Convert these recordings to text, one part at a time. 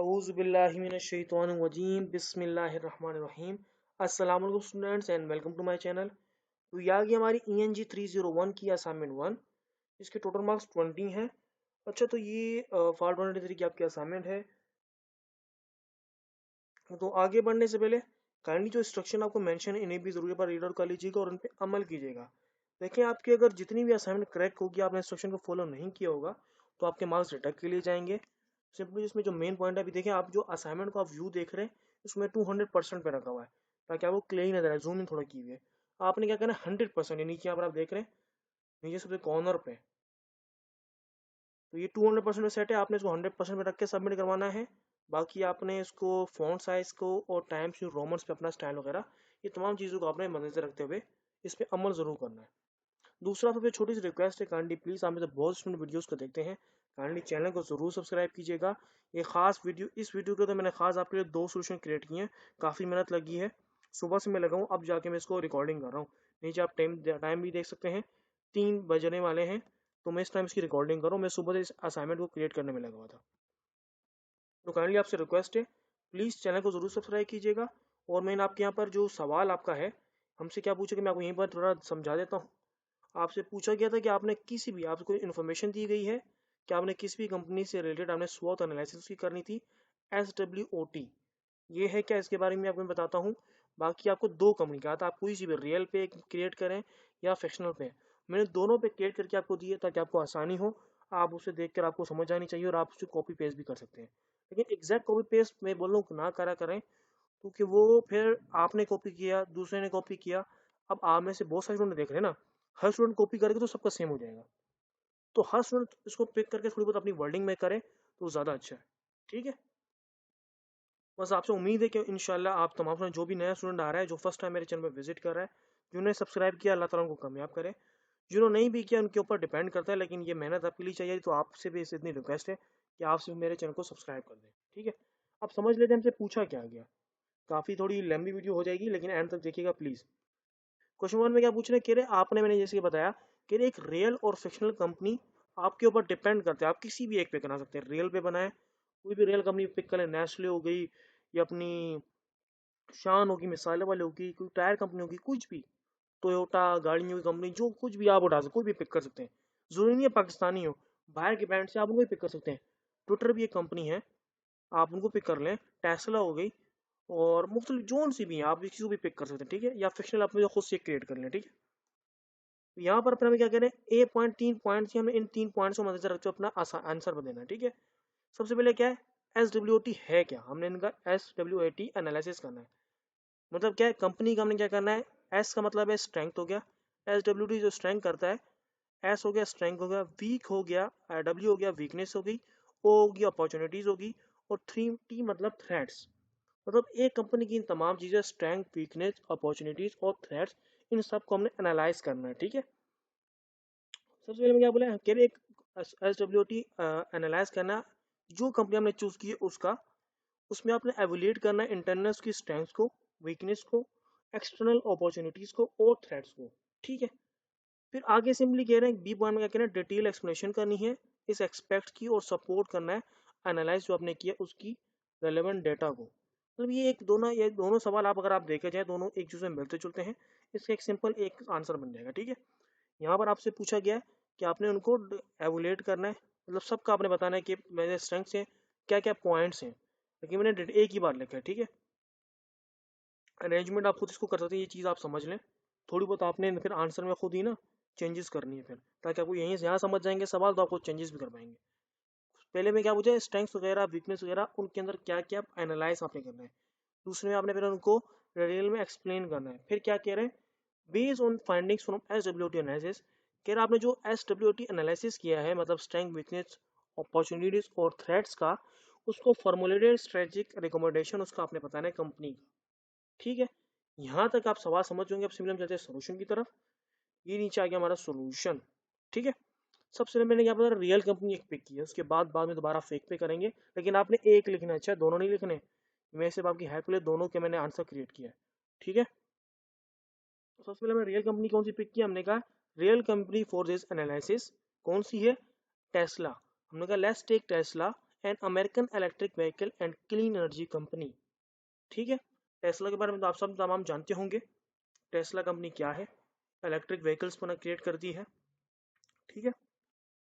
औज़ुबिल्लाहिमिनश्शैतानिर्रजीम बिस्मिल्लाहिर्रहमानिर्रहीम। अस्सलाम वालेकुम students and welcome to my channel. तो ये आ गई हमारी ENG 301 की असाइनमेंट 1। इसके टोटल मार्क्स 20 हैं। अच्छा, तो ये फार 23 की आपकी असाइनमेंट है। तो आगे बढ़ने से पहले काइंडली जो इंस्ट्रक्शन आपको मेंशन है इन्हें भी ज़रूर पर रीड आउट कर लीजिएगा और उन पर अमल कीजिएगा। देखिए, आपकी अगर जितनी भी असाइनमेंट करेक्ट होगी, आपने इंस्ट्रक्शन को फॉलो नहीं किया होगा तो आपके मार्क्स रिडक्ट के लिए जाएंगे। सिंपली इसमें जो मेन पॉइंट है, अभी देखिए आप जो असाइनमेंट को आप व्यू देख रहे हैं उसमें 200% पे रखा हुआ है ताकि आपको क्लियर ही नजर आए। जूम इन थोड़ा की हुई है। आपने क्या करना है, 100% नीचे यहाँ पर आप देख रहे हैं, नीचे सबसे कॉर्नर पे तो ये 200% में सेट है। आपने इसको 100% में रख के सबमिट करवाना है। बाकी आपने इसको फॉन्ट साइज को और टाइम्स न्यू रोमन्स पे अपना स्टाइल वगैरह ये तमाम चीज़ों को आपने मद्देनजर रखते हुए इस पर अमल ज़रूर करना है। दूसरा सबसे छोटी सी रिक्वेस्ट है, काइंडली प्लीज़ आप में से बहुत स्टूडेंट वीडियोस को देखते हैं, काइंडली चैनल को ज़रूर सब्सक्राइब कीजिएगा। ये खास वीडियो, इस वीडियो के तो मैंने खास आपके लिए 2 सोल्यूशन क्रिएट किए हैं। काफ़ी मेहनत लगी है, सुबह से मैं लगा हूँ, अब जाके मैं इसको रिकॉर्डिंग कर रहा हूँ। नीचे आप टाइम भी देख सकते हैं, 3 बजने वाले हैं। तो मैं इस टाइम इसकी रिकॉर्डिंग कर रहा हूँ। मैं सुबह से इस असाइनमेंट को क्रिएट करने में लगा हुआ था। तो काइंडली आपसे रिक्वेस्ट है, प्लीज़ चैनल को ज़रूर सब्सक्राइब कीजिएगा। और मैंने आपके यहाँ पर जो सवाल आपका है, हमसे क्या पूछा कि मैं आपको यहीं पर थोड़ा समझा देता हूँ। आपसे पूछा गया था कि आपने किसी भी, आपको कोई इन्फॉर्मेशन दी गई है कि आपने किसी भी कंपनी से रिलेटेड आपने स्वॉट एनालिसिस की करनी थी, SWOT। ये है क्या, इसके बारे में आपको मैं बताता हूँ। बाकी आपको 2 कंपनी का था, आप कोई सी भी रियल पे क्रिएट करें या फिक्शनल पे। मैंने दोनों पे क्रिएट करके आपको दिए ताकि आपको आसानी हो। आप उसे देख कर आपको समझ आनी चाहिए और आप उसे कॉपी पेस्ट भी कर सकते हैं। लेकिन एग्जैक्ट कॉपी पेस्ट मैं बोल रहा हूँ ना करा करें, क्योंकि वो फिर आपने कॉपी किया, दूसरे ने कॉपी किया। अब आप में से बहुत सारे स्टूडेंट देख रहे हैं ना, हर स्टूडेंट कॉपी करेगा तो सबका सेम हो जाएगा। तो हर स्टूडेंट इसको पिक करके थोड़ी बहुत अपनी वर्डिंग में करे तो ज़्यादा अच्छा है। ठीक है, बस आपसे उम्मीद है कि इंशाल्लाह आप तमाम स्टूडेंट, जो भी नया स्टूडेंट आ रहा है, जो फर्स्ट टाइम मेरे चैनल पर विजिट कर रहा है, जिन्होंने सब्सक्राइब किया, अल्लाह ताला उनको कामयाब करे। जिन्होंने नहीं भी किया उनके ऊपर डिपेंड करता है, लेकिन ये मेहनत आपके लिए चाहिए। तो आपसे भी इतनी रिक्वेस्ट है कि आप सिर्फ मेरे चैनल को सब्सक्राइब कर दें। ठीक है, अब समझ लेते हैं हमसे पूछा क्या गया। काफ़ी थोड़ी लंबी वीडियो हो जाएगी, लेकिन एंड तक देखिएगा प्लीज़। क्वेश्चन 1 में क्या पूछ रहे हैं, कह रहे आपने, मैंने जैसे कि बताया, कह रहे एक रियल और फिक्शनल कंपनी आपके ऊपर डिपेंड करते हैं। आप किसी भी एक पे बना सकते हैं, रियल पे बनाए, कोई भी रियल कंपनी पिक कर ले, नेस्ले हो गई या अपनी शान होगी, मिसाइल वाले होगी, कोई टायर कंपनी होगी, कुछ भी, टोयोटा गाड़ियों की कंपनी, जो कुछ भी आप उठा सकते, कोई भी पिक कर सकते हैं। जरूरी नहीं है पाकिस्तानी हो, बाहर के ब्रांड से आप उनको भी पिक कर सकते हैं। ट्विटर भी एक कंपनी है, आप उनको पिक कर लें। टेस्ला हो गई, और मुख्तलिफ जोन सी भी हैं, आप किसी को भी पिक कर सकते हैं। ठीक है, या फिक्शनल अपने खुद से क्रिएट कर लें। ठीक है, तो यहाँ पर अपने हमें क्या कह रहे हैं, ए पॉइंट 3 पॉइंट से हमें इन 3 पॉइंट्स को मद्देनजर रखते हुए अपना आंसर देना है। ठीक है, सबसे पहले क्या है, SWOT है क्या, हमने इनका SWOT एनालिसिस करना है। मतलब क्या है, कंपनी का हमने क्या करना है। एस का मतलब है स्ट्रेंथ हो गया, SWOT जो स्ट्रेंथ करता है, एस हो गया स्ट्रेंथ हो गया, वीक हो गया, डब्ल्यू हो गया वीकनेस हो गई, ओ होगी अपॉर्चुनिटीज होगी, और 3T मतलब थ्रेट्स। मतलब एक कंपनी की इन तमाम चीज़ें, स्ट्रेंथ, वीकनेस, अपॉर्चुनिटीज और थ्रेट्स, इन सब को हमने एनालाइज करना है। ठीक है, सबसे पहले मैं क्या बोला, कह रहे एक SWOT एनालाइज करना, जो कंपनी हमने चूज की है उसका, उसमें आपने एवेल्यूएट करना है इंटरनल की स्ट्रेंथ्स को, वीकनेस को, एक्सटर्नल अपॉर्चुनिटीज को और थ्रेट्स को। ठीक है, फिर आगे सिंपली कह रहे हैं बी पॉइंट में क्या कहना है, डिटेल एक्सप्लेनेशन करनी है इस एक्सपेक्ट की, और सपोर्ट करना है एनालाइज जो आपने किया उसकी रेलेवेंट डेटा को। मतलब ये दोनों सवाल आप अगर आप देखे जाए, दोनों एक दूसरे में मिलते जुलते हैं। इसका एक सिंपल एक आंसर बन जाएगा। ठीक है, यहाँ पर आपसे पूछा गया है कि आपने उनको एवुलेट करना है, मतलब सबका आपने बताना है कि मेरे स्ट्रेंथ्स हैं, क्या क्या पॉइंट्स हैं, लेकिन मैंने एक ही बार लिखा है। ठीक है, अरेंजमेंट आप खुद इसको कर सकते हैं, ये चीज़ आप समझ लें। थोड़ी बहुत आपने फिर आंसर में खुद ही ना चेंजेस करनी है फिर, ताकि आपको यहीं से यहाँ समझ जाएंगे सवाल, तो आपको चेंजेस भी कर पाएंगे। पहले में क्या पूछा, स्ट्रेंथ्स वगैरह, वीकनेस वगैरह, उनके अंदर क्या क्या एनालाइज आपने करना है। दूसरे में आपने फिर उनको डिटेल में एक्सप्लेन करना है। फिर क्या कह रहे हैं, based on findings from SWOT analysis, कह रहे आपने जो SWOT एनालिसिस किया है, मतलब स्ट्रेंथ, वीकनेस, अपॉर्चुनिटीज और थ्रेट्स का, उसको फॉर्मुलेटेड स्ट्रेटेजिक रिकमेंडेशन उसका आपने बताना है कंपनी का। ठीक है, यहाँ तक आप सवाल समझ होंगे। अब सिंपली हम चलते हैं सोल्यूशन की तरफ। ये नीचे आ गया हमारा सोल्यूशन। ठीक है, सबसे पहले मैंने क्या पता, रियल कंपनी एक पिक की है, उसके बाद में दोबारा फेक पे करेंगे, लेकिन आपने एक लिखना है। अच्छा, दोनों नहीं लिखने, मैं सिर्फ आपकी हेल्प के लिए दोनों के मैंने आंसर क्रिएट किया है। ठीक है, तो सबसे पहले हमने रियल कंपनी कौन सी पिक की, हमने कहा real company for this analysis कौन सी है, टेस्ला। हमने कहा let's take Tesla an American electric vehicle and clean energy company. ठीक है, टेस्ला के बारे में तो आप सब तमाम जानते होंगे। टेस्ला कंपनी क्या है, इलेक्ट्रिक व्हीकल्स पर क्रिएट करती है। ठीक है,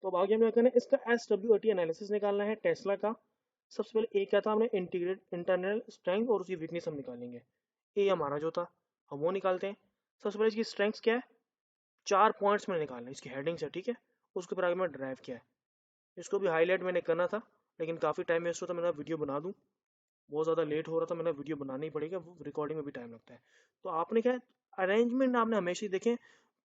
तो अब आगे हमें करना है इसका SWOT एनालिसिस निकालना है टेस्ला का। सबसे पहले ए क्या था, हमने इंटीग्रेट इंटरनल स्ट्रेंथ और उसकी वीकनेस हम निकालेंगे। ए हमारा जो था हम वो निकालते हैं। सबसे पहले इसकी स्ट्रेंथ्स क्या है, 4 पॉइंट्स मैंने निकालना है, इसकी हेडिंग्स है। ठीक है, उसके ऊपर आगे मैं ड्राइव किया है, इसको भी हाईलाइट मैंने करना था, लेकिन काफ़ी टाइम वेस्ट होता, मैंने वीडियो बना दूँ, बहुत ज़्यादा लेट हो रहा था, मैंने वीडियो बनाना ही पड़ेगा, रिकॉर्डिंग में भी टाइम लगता है। तो आपने क्या अरेंजमेंट आपने हमेशा ही देखें,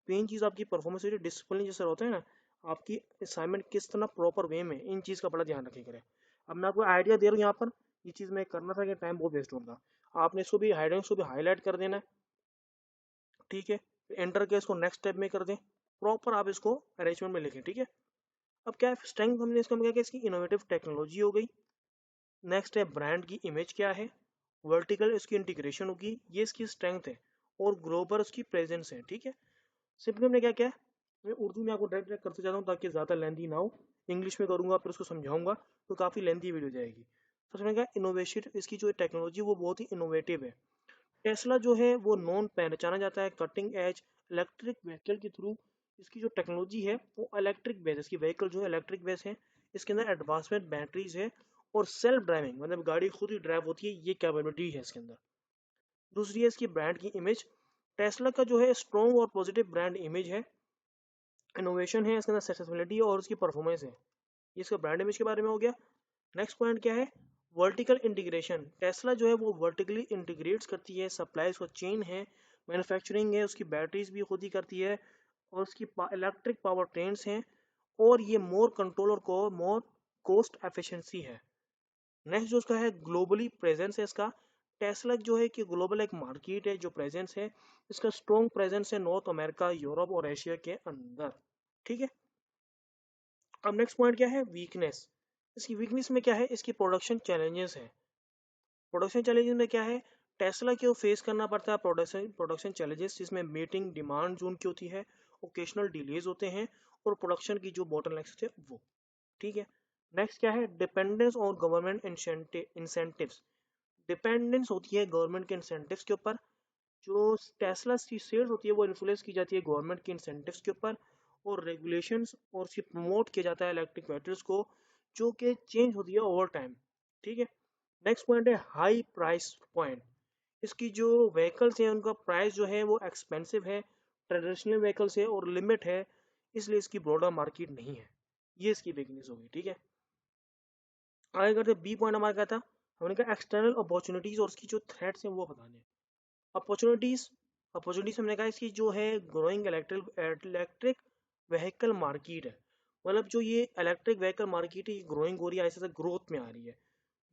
मेन चीज़ आपकी परफॉर्मेंस है, डिसिप्लिन जैसे होता है ना, आपकी असाइनमेंट किस तरह प्रॉपर वे में, इन चीज़ का बड़ा ध्यान रखे करें। अब मैं आपको आइडिया दे रहा हूँ यहाँ पर, ये चीज़ मैं करना था कि टाइम बहुत वेस्ट होता, आपने इसको भी हाइलाइट को भी हाईलाइट कर देना है। ठीक है, एंटर के इसको नेक्स्ट स्टेप में कर दें, प्रॉपर आप इसको अरेंजमेंट में लिखें। ठीक है, अब क्या है स्ट्रेंथ हमने इसका क्या किया, इसकी इनोवेटिव टेक्नोलॉजी हो गई। नेक्स्ट है ब्रांड की इमेज क्या है, वर्टिकल इसकी इंटीग्रेशन होगी, ये इसकी स्ट्रेंथ है, और ग्लोबल उसकी प्रेजेंस है। ठीक है, सिंपली हमने क्या क्या, मैं उर्दू में आपको डायरेक्ट डायरेक्ट करते जाता हूँ ताकि ज़्यादा लेंथी ना हो, इंग्लिश में करूँगा फिर उसको समझाऊंगा तो काफ़ी लेंथी वीडियो जाएगी। सबसे मैंने कहा इनोवेशन, इसकी जो टेक्नोलॉजी वो बहुत ही इनोवेटिव है। टेस्ला जो है वो नॉन पहचाना जाता है कटिंग एज इलेक्ट्रिक व्हीकल के थ्रू। इसकी जो टेक्नोलॉजी है वो इलेक्ट्रिक बेस, इसकी व्हीकल जो है इलेक्ट्रिक बेस है, इसके अंदर एडवांसमेंट बैटरीज है, और सेल्फ ड्राइविंग मतलब गाड़ी खुद ही ड्राइव होती है, ये कैपेबिलिटी है इसके अंदर। दूसरी है इसकी ब्रांड की इमेज, टेस्ला का जो है स्ट्रॉन्ग और पॉजिटिव ब्रांड इमेज है, इनोवेशन है इसके अंदर, सक्सेसबिलिटी और उसकी परफॉर्मेंस है। ये इसका ब्रांड इमेज के बारे में हो गया। नेक्स्ट पॉइंट क्या है, वर्टिकल इंटीग्रेशन, टेस्ला जो है वो वर्टिकली इंटीग्रेट्स करती है, सप्लाईज का चेन है, मैन्युफैक्चरिंग है, उसकी बैटरीज भी खुद ही करती है, और उसकी इलेक्ट्रिक पावर ट्रेन्स हैं, और ये मोर कंट्रोल और मोर कॉस्ट एफिशिएंसी है। नेक्स्ट जो उसका है ग्लोबली प्रेजेंस है इसका, टेस्ला जो है कि ग्लोबल एक मार्केट है जो प्रेजेंस है, इसका स्ट्रॉन्ग प्रेजेंस है नॉर्थ अमेरिका, यूरोप और एशिया के अंदर। ठीक है, अब नेक्स्ट पॉइंट क्या है, वीकनेस। इसकी वीकनेस में क्या है, इसकी प्रोडक्शन चैलेंजेस है। प्रोडक्शन चैलेंजेस में क्या है, टेस्ला को फेस करना पड़ता है प्रोडक्शन चैलेंजेस, जिसमें मीटिंग डिमांड जोन की होती है, ओकेशनल डिलेज होते हैं, और प्रोडक्शन की जो बॉटलनेक्स है वो। ठीक है, नेक्स्ट क्या है, डिपेंडेंस और गवर्नमेंट इंसेंटिव्स। डिपेंडेंस होती है गवर्नमेंट के इंसेंटिव्स के ऊपर, जो टेस्ला की सेल्स होती है वो इन्फ्लुएंस की जाती है गवर्नमेंट के इंसेंटिव्स के ऊपर, और रेगुलेशंस और उसकी प्रमोट किया जाता है इलेक्ट्रिक व्हीकल्स को, जो कि चेंज होती है ओवर टाइम। ठीक है, नेक्स्ट पॉइंट है हाई प्राइस पॉइंट। इसकी जो व्हीकल्स हैं उनका प्राइस जो है वो एक्सपेंसिव है, ट्रेडिशनल व्हीकल्स है और लिमिट है, इसलिए इसकी ब्रॉडर मार्केट नहीं है, ये इसकी वीकनेस होगी। ठीक है, आगे करते बी पॉइंट हमारा क्या था, हमने कहा एक्सटर्नल अपॉर्चुनिटीज और उसकी जो थ्रेट्स हैं वो बताने। अपॉर्चुनिटीज, अपॉर्चुनिटीज हमने कहा इसकी जो है ग्रोइंग इलेक्ट्रिक व्हीकल मार्केट है, मतलब जो ये इलेक्ट्रिक व्हीकल मार्केट है ये ग्रोइंग हो रही है, ऐसे ग्रोथ में आ रही है।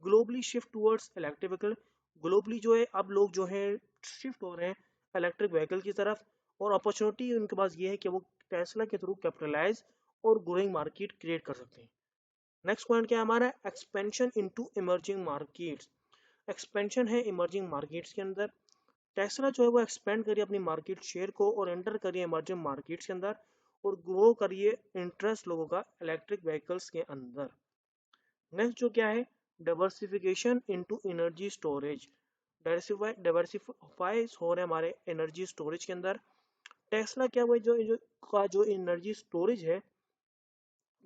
Globally shift towards electric vehicle, globally जो है अब लोग जो है शिफ्ट हो रहे हैं इलेक्ट्रिक व्हीकल की तरफ, और अपॉर्चुनिटी उनके पास ये है कि वो टेस्ला के थ्रू कैपिटलाइज और ग्रोइंग मार्केट क्रिएट कर सकते हैं। नेक्स्ट पॉइंट क्या है हमारा, expansion into emerging markets. Expansion है इमर्जिंग मार्केट्स के अंदर, टेस्ला जो है वो एक्सपेंड करिए अपनी मार्केट शेयर को और एंटर करिए इमर्जिंग मार्केट्स के अंदर, और ग्रो करिए इंटरेस्ट लोगों का इलेक्ट्रिक व्हीकल्स के अंदर। नेक्स्ट जो क्या है, diversification into energy storage, diversify हो रहे हैं हमारे एनर्जी स्टोरेज के अंदर। टेस्ला क्या हुआ जो एनर्जी स्टोरेज है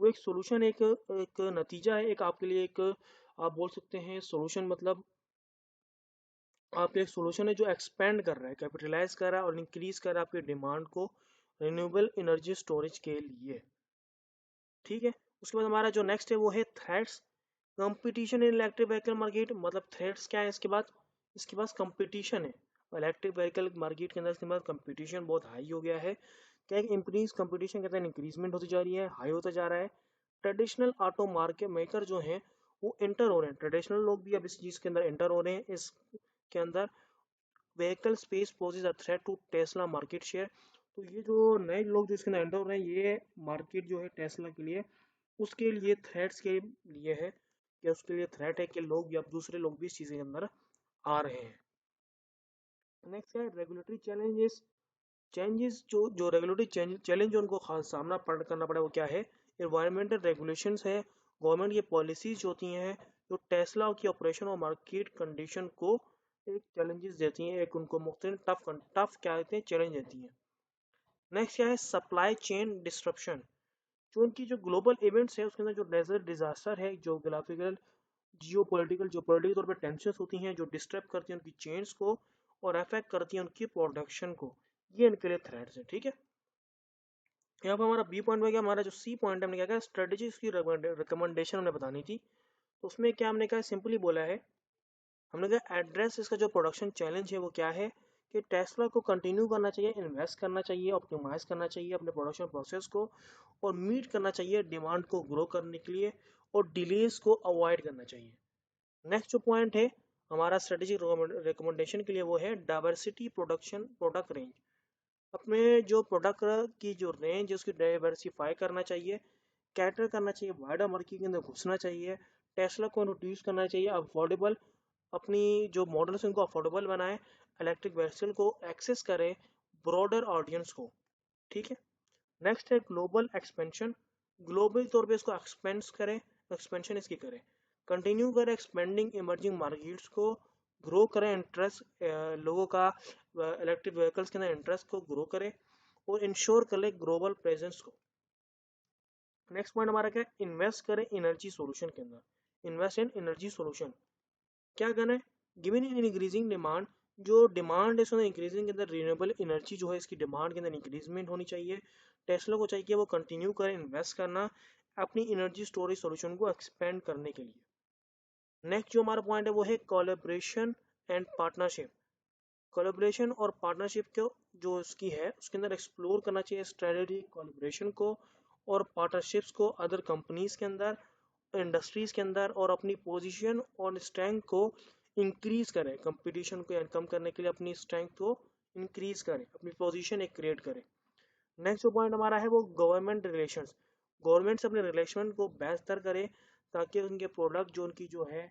वो एक सोल्यूशन, एक नतीजा है, एक आपके लिए एक आप बोल सकते हैं सोल्यूशन, मतलब आपके एक सोल्यूशन है जो एक्सपेंड कर रहा है, कैपिटलाइज कर रहा है और इंक्रीज कर रहा है आपकी डिमांड को रिन्यूएबल एनर्जी स्टोरेज के लिए। ठीक है, उसके बाद हमारा जो नेक्स्ट है वो है threats, competition in electric vehicle market, मतलब थ्रेट्स क्या है इसके पास कंपटीशन है इलेक्ट्रिक व्हीकल मार्केट के अंदर, इसके बाद कंपटीशन बहुत हाई हो गया है। क्या इंक्रीज कंपटीशन कहते हैं, इंक्रीजमेंट होती जा रही है, हाई होता जा रहा है। ट्रेडिशनल ऑटो मार्केट मेकर जो हैं वो एंटर हो रहे हैं, ट्रेडिशनल लोग भी अब इस चीज़ के अंदर एंटर हो रहे हैं इसके अंदर। Vehicle space poses a threat to Tesla market share, तो ये जो नए लोग जो इसके अंदर एंटर हो रहे हैं, ये मार्केट जो है टेस्ला के लिए उसके लिए थ्रेट्स के लिए है, कि उसके लिए थ्रेट है कि लोग या दूसरे लोग भी इस चीज़ के अंदर आ रहे हैं। नेक्स्ट है रेगुलेटरी चैलेंजेस, चेंजेस जो रेगुलेटरी चैलेंज उनको खास सामना करना पड़ा वो क्या है, इन्वायरमेंटल रेगुलेशंस है, गवर्नमेंट ये पॉलिसीज होती हैं जो टेस्ला की ऑपरेशन और मार्केट कंडीशन को एक चैलेंजेस देती हैं, एक उनको मुख्तलिफ टफ क्या कहते हैं चैलेंज देती हैं। नेक्स्ट क्या है सप्लाई चेन डिस्ट्रप्शन। जो उनकी जो ग्लोबल इवेंट्स है उसके अंदर जो नेचुरल डिजास्टर है, जोग्राफिकल जो पॉलिटिकल तौर पर टेंशन होती हैं जो डिस्टर्ब करती हैं उनकी चेन्स को और अफेक्ट करती हैं उनकी प्रोडक्शन को, ये इनके लिए थ्रेट्स है। ठीक है, यहाँ पर हमारा बी पॉइंट में गया, हमारा जो सी पॉइंट हमने क्या कहा स्ट्रेटेजीज की रिकमेंडेशन हमने बतानी थी। तो उसमें क्या हमने कहा सिंपली बोला है, हमने कहा एड्रेस इसका जो प्रोडक्शन चैलेंज है वो क्या है कि टेस्ला को कंटिन्यू करना चाहिए, इन्वेस्ट करना चाहिए, ऑप्टिमाइज करना चाहिए अपने प्रोडक्शन प्रोसेस को और मीट करना चाहिए डिमांड को ग्रो करने के लिए और डिलेज को अवॉइड करना चाहिए। नेक्स्ट जो पॉइंट है हमारा स्ट्रेटेजिक रिकमेंडेशन के लिए वो है डाइवर्सिटी प्रोडक्शन प्रोडक्ट रेंज। अपने जो प्रोडक्ट की जो रेंज है उसकी डाइवर्सिफाई करना चाहिए, कैटर करना चाहिए, वाइडर मार्केट के अंदर घुसना चाहिए, टेस्ला को इंट्रोड्यूस करना चाहिए, अफोर्डेबल अपनी जो मॉडल्स उनको अफोर्डेबल बनाए, इलेक्ट्रिक व्हीकल को एक्सेस करें ब्रॉडर ऑडियंस को। ठीक है, नेक्स्ट है ग्लोबल एक्सपेंशन। ग्लोबल तौर पे इसको एक्सपेंस करें, एक्सपेंशन इसकी करें, कंटिन्यू करें एक्सपेंडिंग इमर्जिंग मार्केट्स को, ग्रो करें इंटरेस्ट लोगों का इलेक्ट्रिक व्हीकल्स के अंदर इंटरेस्ट को ग्रो करें और इंश्योर करें ग्लोबल प्रेजेंस को। नेक्स्ट पॉइंट हमारा क्या है इन्वेस्ट करें एनर्जी सॉल्यूशन के अंदर, इन्वेस्ट इन एनर्जी सॉल्यूशन। क्या करना है गिवन इन इंक्रीजिंग डिमांड, जो डिमांड है उसमें इंक्रीजिंग के अंदर रिन्यूएबल एनर्जी जो है इसकी डिमांड के अंदर इंक्रीजमेंट होनी चाहिए। टेस्ला को चाहिए वो कंटिन्यू करें इन्वेस्ट करना अपनी एनर्जी स्टोरेज सॉल्यूशन को एक्सपेंड करने के लिए। नेक्स्ट जो हमारा पॉइंट है वो है कोलैबोरेशन एंड पार्टनरशिप। कोलैबोरेशन और पार्टनरशिप को जो इसकी है उसके अंदर एक्सप्लोर करना चाहिए स्ट्रेटेजी कोलैबोरेशन को और पार्टनरशिप्स को अदर कंपनीज के अंदर, इंडस्ट्रीज के अंदर और अपनी पोजीशन और स्ट्रेंथ को इंक्रीज करें, कंपटीशन को कम करने के लिए अपनी स्ट्रेंथ को इंक्रीज करें, अपनी पोजीशन एक क्रिएट करें। नेक्स्ट जो पॉइंट हमारा है वो गवर्नमेंट रिलेशंस। गवर्नमेंट से अपने रिलेशन को बेहतर करें ताकि उनके प्रोडक्ट जो उनकी जो है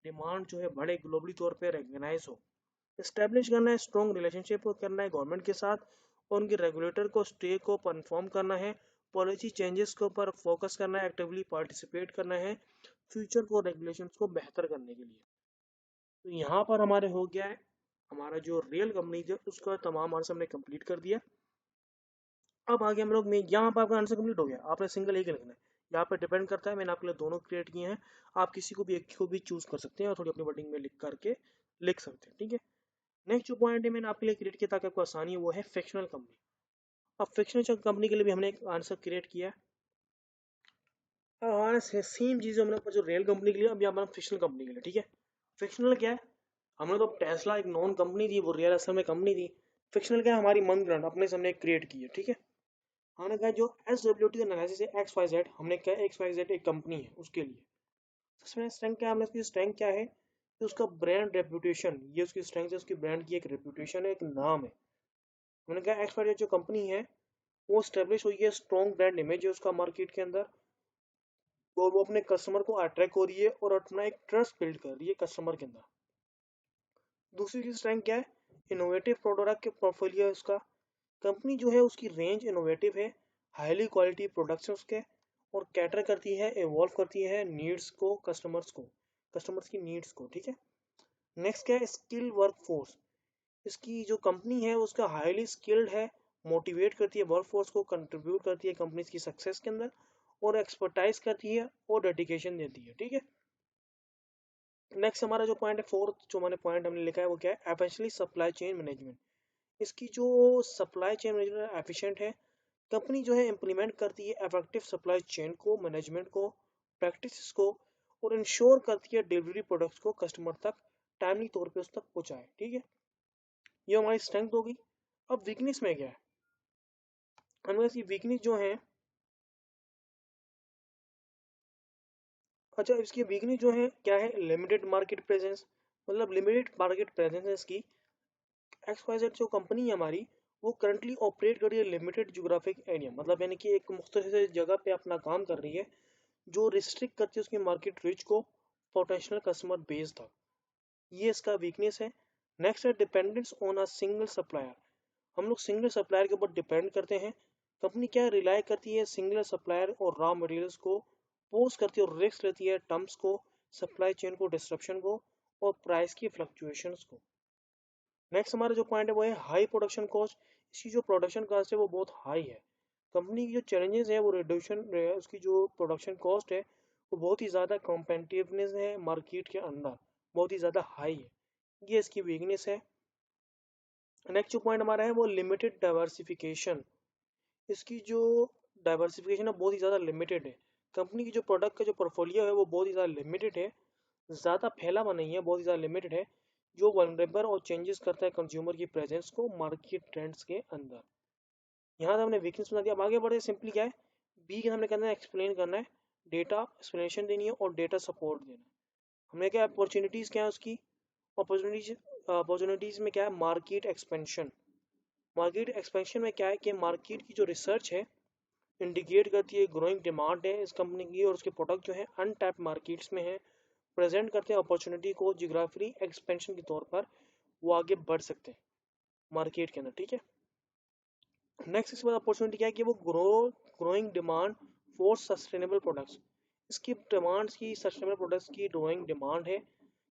डिमांड जो है बड़े ग्लोबली तौर पे रिकग्नाइज हो। इस्टेब्लिश करना है स्ट्रॉन्ग रिलेशनशिप करना है गवर्नमेंट के साथ और उनके रेगुलेटर को स्टे को कन्फर्म करना है, पॉलिसी चेंजेस के ऊपर फोकस करना है, एक्टिवली पार्टिसिपेट करना है फ्यूचर को रेगुलेशंस को बेहतर करने के लिए। तो यहाँ पर हमारे हो गया है हमारा जो रियल कंपनी है उसका तमाम आंसर हमने कंप्लीट कर दिया। अब आगे हम लोग में यहाँ पर आपका आंसर कंप्लीट हो गया, आपने सिंगल एक लिखना है, यहाँ पे डिपेंड करता है, मैंने आपके लिए दोनों क्रिएट किए हैं, आप किसी को भी एक को भी चूज कर सकते हैं और थोड़ी अपनी वर्डिंग में लिख करके लिख सकते हैं। ठीक है, नेक्स्ट जो पॉइंट है मैंने आपके लिए क्रिएट किया ताकि आपको आसानी है वो है फिक्शनल कंपनी। अब फिक्शनल कंपनी के लिए भी हमने एक आंसर क्रिएट किया। अब हमारे सेम चीज़ हमने जो रियल कंपनी के लिए अब यहाँ फिक्शनल कंपनी के लिए। ठीक है, फिक्शनल क्या है, हमने तो टेस्ला एक नॉन कंपनी थी वो रियल असल में कंपनी थी। फिक्शनल क्या है हमारी मन ग्रांड अपने से हमने क्रिएट की है। ठीक है, हमने कहा जो SWT एनालिसिस है XYZ, हमने कहा XYZ एक कंपनी है उसके लिए उसमें स्ट्रेंथ क्या है, हमने उसकी स्ट्रेंथ क्या है कि उसका ब्रांड रेपुटेशन, ये उसकी स्ट्रेंथ है, उसकी ब्रांड की एक रेपुटेशन है, एक नाम है। मैंने कहा XYZ जो कंपनी है वो स्टेब्लिश हुई है, स्ट्रॉन्ग ब्रांड इमेज है उसका मार्केट के अंदर और वो अपने कस्टमर को अट्रैक्ट हो रही है और अपना एक ट्रस्ट बिल्ड कर रही है कस्टमर के अंदर। दूसरी चीज स्ट्रेंथ क्या है, इनोवेटिव प्रोडक्ट के पोर्टफोलियो है उसका, कंपनी जो है उसकी रेंज इनोवेटिव है, हाईली क्वालिटी प्रोडक्ट्स उसके और कैटर करती है, इवॉल्व करती है नीड्स को, कस्टमर्स की नीड्स को। ठीक है, नेक्स्ट क्या है स्किल वर्कफोर्स, इसकी जो कंपनी है उसका हाईली स्किल्ड है, मोटिवेट करती है वर्कफोर्स को, कंट्रीब्यूट करती है कंपनी की सक्सेस के अंदर और एक्सपर्टाइज करती है और डेडिकेशन देती है। ठीक है, नेक्स्ट हमारा जो पॉइंट है फोर्थ जो मैंने पॉइंट हमने लिखा है वो क्या है एफिशिएंटली सप्लाई चेन मैनेजमेंट। इसकी जो सप्लाई चेन मैनेजमेंट एफिशिएंट है, कंपनी जो है इम्प्लीमेंट करती है इफेक्टिव सप्लाई चेन को, मैनेजमेंट को, प्रैक्टिसेस को और इंश्योर करती है डिलीवरी प्रोडक्ट्स को कस्टमर तक टाइमली तौर पे उस तक पहुंचाए। ठीक है, ये हमारी स्ट्रेंथ होगी। अब वीकनेस में क्या है, हमें इसकी वीकनेस जो है, अच्छा इसकी वीकनेस जो है क्या है लिमिटेड मार्केट प्रेजेंस, मतलब लिमिटेड मार्केट प्रेजेंस है इसकी। XYZ जो कंपनी है हमारी वो करंटली ऑपरेट कर रही है लिमिटेड ज्योग्राफिक एरिया, मतलब यानी कि एक मुख्तलिफ जगह पे अपना काम कर रही है जो रिस्ट्रिक्ट करती है उसकी मार्केट रीच को पोटेंशियल कस्टमर बेस तक, ये इसका वीकनेस है। नेक्स्ट है dependence on a single supplier, हम लोग सिंगल सप्लायर के ऊपर डिपेंड करते हैं। कंपनी क्या रिलाई करती है सिंगल सप्लायर और रॉ मटेरियल्स को एक्सपोज करती है और रिस्क लेती है टर्म्स को, सप्लाई चेन को, डिस्ट्रप्शन को और प्राइस की फ्लक्चुएशंस को। नेक्स्ट हमारा जो पॉइंट है वो है हाई प्रोडक्शन कॉस्ट। इसकी जो प्रोडक्शन कॉस्ट है वो बहुत हाई है। कंपनी की जो चैलेंजेस है वो रिड्यूशन, उसकी जो प्रोडक्शन कॉस्ट है वो बहुत ही ज़्यादा कॉम्पिटिटिवनेस है मार्केट के अंदर, बहुत ही ज़्यादा हाई है, ये इसकी वीकनेस है। नेक्स्ट जो पॉइंट हमारा है वो लिमिटेड डाइवर्सिफिकेशन। इसकी जो डाइवर्सिफिकेशन है बहुत ही ज़्यादा लिमिटेड है। कंपनी की जो प्रोडक्ट का जो पोर्टफोलियो है वो बहुत ही ज़्यादा लिमिटेड है, ज़्यादा फैला हुआ नहीं है, बहुत ही ज़्यादा लिमिटेड है, जो वनरेबल और चेंजेस करता है कंज्यूमर की प्रेजेंस को मार्केट ट्रेंड्स के अंदर। यहाँ से हमने वीकनेस बता दिया। अब आगे बढ़े, सिंपली क्या है, बी के हमने करना है एक्सप्लेन करना है, डेटा एक्सप्लेनेशन देनी है और डेटा सपोर्ट देना है। हमने क्या अपॉर्चुनिटीज़ क्या है उसकी, अपॉर्चुनिटीज अपॉर्चुनिटीज़ में क्या है, मार्केट एक्सपेंशन। मार्केट एक्सपेंशन में क्या है कि मार्केट की जो रिसर्च है इंडिकेट करती है ग्रोइंग डिमांड है इस कंपनी की और उसके प्रोडक्ट जो है अनटैप मार्केट्स में है, प्रेजेंट करते हैं अपॉर्चुनिटी को जियोग्राफी एक्सपेंशन के तौर पर वो आगे बढ़ सकते हैं मार्केट के अंदर, ठीक है। नेक्स्ट इसके बाद अपॉर्चुनिटी क्या है कि वो growing demand for sustainable products. इसकी डिमांड्स की, सस्टेनेबल प्रोडक्ट्स की ग्रोइंग डिमांड है।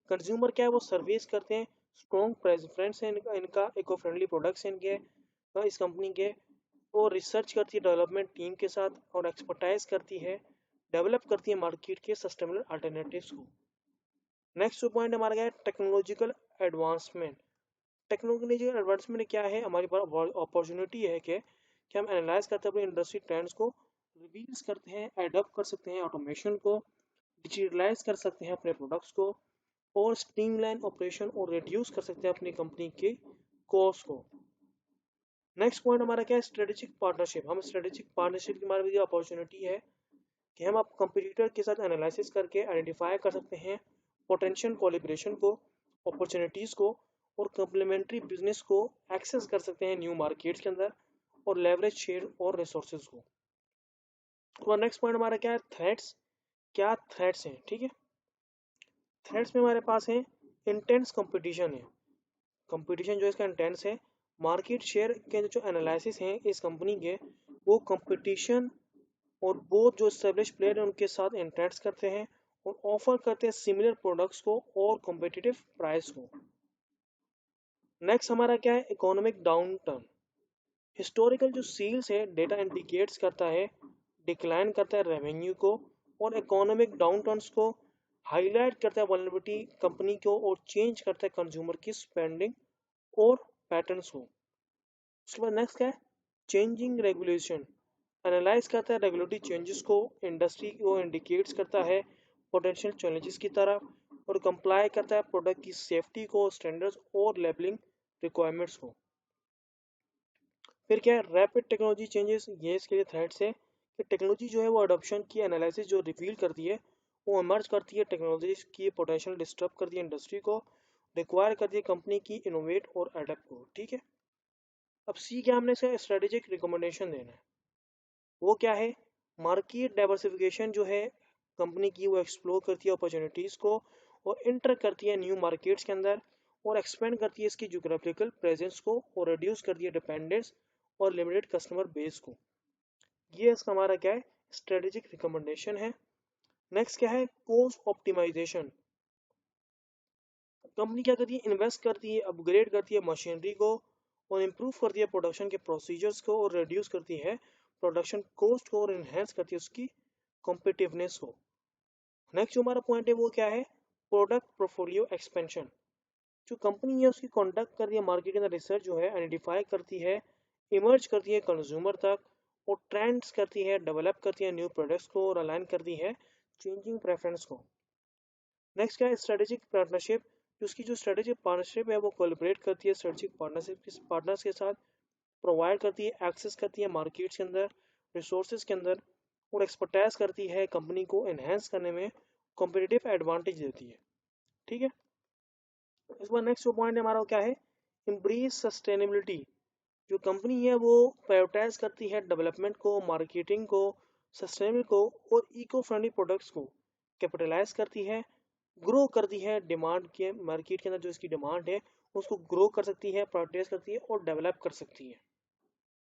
कंज्यूमर क्या है वो सर्विस करते हैं, स्ट्रॉन्ग प्रेफरेंस है इनका इको फ्रेंडली प्रोडक्ट्स हैं इनके, इस कंपनी के। और रिसर्च करती है डेवलपमेंट टीम के साथ और एक्सपर्टाइज करती है, डेवलप करती है मार्केट के सस्टेनेबल अल्टरनेटिव्स को। नेक्स्ट जो पॉइंट हमारा क्या है, टेक्नोलॉजिकल एडवांसमेंट। टेक्नोलॉजिकल एडवांसमेंट क्या है, हमारी पास अपॉर्चुनिटी है कि हम एनालाइज करते हैं अपने इंडस्ट्री ट्रेंड्स को, रिवील्स करते हैं, एडॉप्ट कर सकते हैं ऑटोमेशन को, डिजिटलाइज कर सकते हैं अपने प्रोडक्ट्स को और स्ट्रीमलाइन ऑपरेशन और रिड्यूस कर सकते हैं अपनी कंपनी के कॉस्ट को। नेक्स्ट पॉइंट हमारा क्या है, स्ट्रेटेजिक पार्टनरशिप। हम स्ट्रेटेजिक पार्टनरशिप की हमारे लिए अपॉर्चुनिटी है कि हम आप कंपटीटर के साथ एनालिसिस करके आइडेंटिफाई कर सकते हैं पोटेंशियल कोलैबोरेशन को, अपॉर्चुनिटीज़ को और कम्प्लीमेंट्री बिजनेस को एक्सेस कर सकते हैं न्यू मार्केट्स के अंदर और लेवरेज शेयर और रिसोर्सेज को। तो नेक्स्ट पॉइंट हमारा क्या है, थ्रेट्स। क्या थ्रेट्स हैं, ठीक है। थ्रेट्स में हमारे पास है इंटेंस कंपटीशन है, कंपटीशन जो इसका इंटेंस है। मार्केट शेयर के जो एनालिसिस हैं इस कंपनी के, वो कंपटीशन और बहुत जो एस्टेब्लिश प्लेयर हैं उनके साथ इंटरेक्ट करते हैं और ऑफर करते हैं सिमिलर प्रोडक्ट्स को और कॉम्पिटिटिव प्राइस को। नेक्स्ट हमारा क्या है, इकोनॉमिक डाउन टर्न। हिस्टोरिकल जो सेल्स है डेटा इंडिकेट्स करता है डिक्लाइन करता है रेवेन्यू को और इकोनॉमिक डाउन टर्न्स को हाईलाइट करता है वल्नरेबिलिटी कंपनी को और चेंज करता है कंज्यूमर की स्पेंडिंग और पैटर्न्स को। उसके बाद नेक्स्ट क्या है, चेंजिंग रेगुलेशन। एनालाइज करता है रेगुलेटरी चेंजेस को, इंडस्ट्री को इंडिकेट्स करता है पोटेंशियल चैलेंजेस की तरफ और कंप्लाई करता है प्रोडक्ट की सेफ्टी को, स्टैंडर्ड्स और लेबलिंग रिक्वायरमेंट्स को। फिर क्या है, रैपिड टेक्नोलॉजी चेंजेस। ये इसके लिए थ्रेट्स है कि टेक्नोलॉजी जो है वो अडॉप्शन की एनालिसिस जो रिवील करती है वो इमर्ज करती है टेक्नोलॉजी की पोटेंशियल डिस्टर्ब करती है इंडस्ट्री को, रिक्वायर करती है कंपनी की इनोवेट और अडेप्ट को, ठीक है। अब सी क्या, हमने इसका स्ट्रेटेजिक रिकमेंडेशन देना है। वो क्या है, मार्केट डाइवर्सिफिकेशन जो है कंपनी की वो एक्सप्लोर करती है अपॉर्चुनिटीज़ को और इंटर करती है न्यू मार्केट्स के अंदर और एक्सपेंड करती है इसकी ज्योग्राफिकल प्रेजेंस को और रिड्यूस करती है डिपेंडेंस और लिमिटेड कस्टमर बेस को। ये इसका हमारा क्या है, स्ट्रेटेजिक रिकमेंडेशन है। नेक्स्ट क्या है, कॉस्ट ऑप्टिमाइजेशन। कंपनी क्या करती है, इन्वेस्ट करती है, अपग्रेड करती है मशीनरी को और इम्प्रूव करती है प्रोडक्शन के प्रोसीजर्स को और रिड्यूस करती है प्रोडक्शन कॉस्ट को और इन्हेंस करती है उसकी कॉम्पिटिटिवनेस को। नेक्स्ट जो हमारा पॉइंट है वो क्या है, प्रोडक्ट पोर्टफोलियो एक्सपेंशन। जो कंपनी है उसकी कंडक्ट कर रही है मार्केट के अंदर रिसर्च जो है आइडेंटिफाई करती है, इमर्ज करती है कंज्यूमर तक और ट्रेंड्स करती है, डेवलप करती है न्यू प्रोडक्ट्स को और अलाइन करती है चेंजिंग प्रेफरेंस को। नेक्स्ट क्या है, स्ट्रेटेजिक पार्टनरशिप। उसकी जो स्ट्रेटेजिक पार्टनरशिप है वो कोलैबोरेट करती है स्ट्रेटेजिक पार्टनरशिप पार्टनर्स के साथ, प्रोवाइड करती है एक्सेस करती है मार्केट्स के अंदर, रिसोर्सेज के अंदर और एक्सपर्टाइज करती है कंपनी को एनहेंस करने में, कॉम्पिटिटिव एडवांटेज देती है, ठीक है। इस बार नेक्स्ट जो पॉइंट हमारा क्या है, एम्ब्रेस सस्टेनेबिलिटी। जो कंपनी है वो प्रायोरिटाइज करती है डेवलपमेंट को, मार्केटिंग को, सस्टेनेबल को और इको फ्रेंडली प्रोडक्ट्स को कैपिटलाइज करती है, ग्रो करती है डिमांड के, मार्केट के अंदर जो इसकी डिमांड है उसको ग्रो कर सकती है, प्रायोरिटाइज करती है और डेवलप कर सकती है।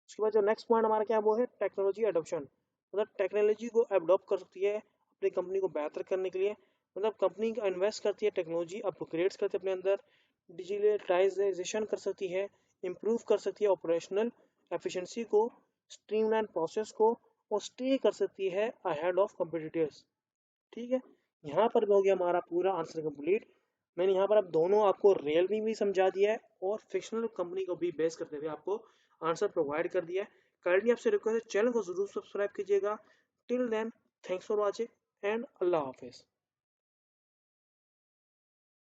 उसके बाद जो नेक्स्ट पॉइंट हमारा क्या है वो है टेक्नोलॉजी एडॉप्शन। मतलब टेक्नोलॉजी को एडॉप्ट कर सकती है अपनी कंपनी को बेहतर करने के लिए, मतलब कंपनी का इन्वेस्ट करती है, टेक्नोलॉजी अपग्रेड्स करती है अपने अंदर, डिजिटलाइजेशन कर सकती है, इम्प्रूव कर सकती है ऑपरेशनल एफिशिएंसी को, स्ट्रीमलाइन प्रोसेस को, और स्टे कर सकती है अहेड ऑफ कम्पिटिटर्स। ठीक है, यहाँ पर भी हो गया हमारा पूरा आंसर कंप्लीट। मैंने यहाँ पर अब दोनों आपको रियल में भी समझा दिया है और फिक्शनल कंपनी को भी बेस करते हुए आपको आंसर प्रोवाइड कर दिया है। काइंडली आपसे रिक्वेस्ट है चैनल को जरूर सब्सक्राइब कीजिएगा। Till then, thanks for watching and अल्लाह हाफिज़।